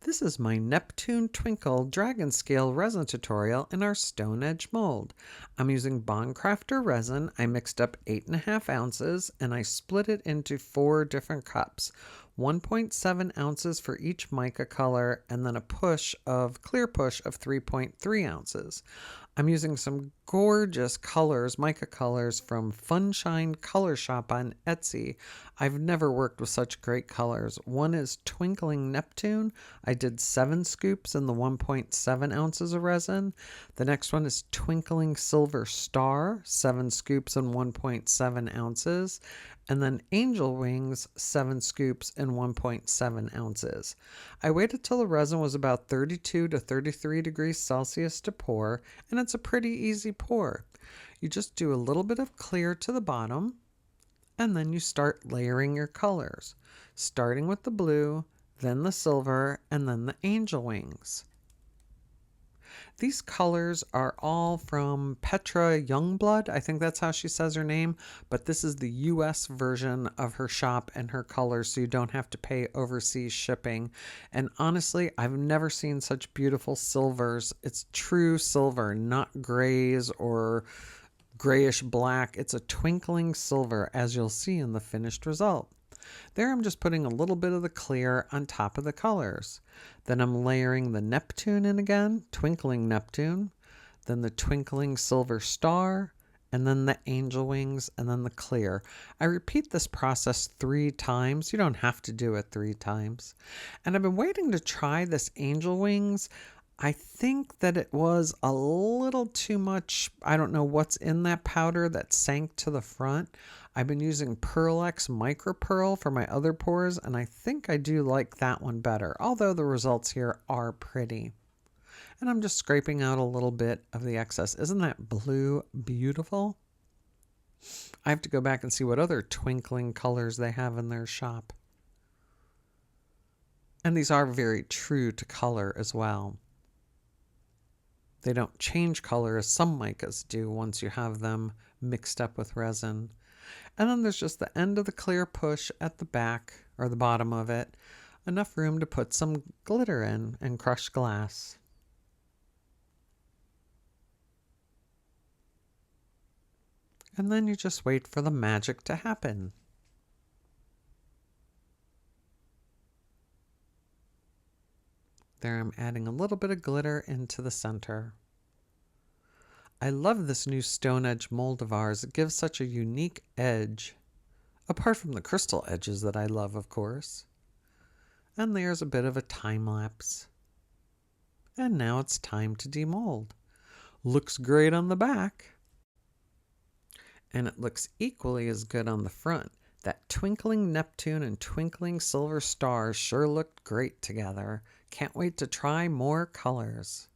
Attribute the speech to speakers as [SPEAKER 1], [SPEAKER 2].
[SPEAKER 1] This is my Neptune Twinkle Dragon Scale Resin tutorial in our Stone Edge mold. I'm using Bondcrafter resin. I mixed up 8.5 ounces and I split it into 4 different cups. 1.7 ounces for each mica color and then a clear push of 3.3 ounces. I'm using some gorgeous colors, mica colors from Funshine Color Shop on Etsy. I've never worked with such great colors. One is Twinkling Neptune. I did 7 scoops in the 1.7 ounces of resin. The next one is Twinkling Silver Star, 7 scoops in 1.7 ounces. And then Angel Wings, 7 scoops in 1.7 ounces. I waited till the resin was about 32 to 33 degrees Celsius to pour, and it's a pretty easy pour. You just do a little bit of clear to the bottom, and then you start layering your colors, starting with the blue, then the silver, and then the angel wings. These colors are all from Petra Youngblood. I think that's how she says her name, but this is the US version of her shop and her colors, so you don't have to pay overseas shipping. And honestly, I've never seen such beautiful silvers. It's true silver, not grays or grayish black. It's a twinkling silver, as you'll see in the finished result. There I'm just putting a little bit of the clear on top of the colors. Then I'm layering the Neptune in again, Twinkling Neptune, then the Twinkling Silver Star, and then the angel wings, and then the clear. I repeat this process 3 times. You don't have to do it 3 times. And I've been waiting to try this angel wings. I think that it was a little too much. I don't know what's in that powder that sank to the front. I've been using Pearl X Micro Pearl for my other pours, and I think I do like that one better, although the results here are pretty. And I'm just scraping out a little bit of the excess. Isn't that blue beautiful? I have to go back and see what other twinkling colors they have in their shop. And these are very true to color as well. They don't change color as some micas do once you have them mixed up with resin. And then there's just the end of the clear push at the back, or the bottom of it, enough room to put some glitter in and crushed glass. And then you just wait for the magic to happen. There I'm adding a little bit of glitter into the center. I love this new Stone Edge mold of ours. It gives such a unique edge, apart from the crystal edges that I love, of course. And there's a bit of a time lapse. And now it's time to demold. Looks great on the back. And it looks equally as good on the front. That Twinkling Neptune and Twinkling Silver Star sure looked great together. Can't wait to try more colors.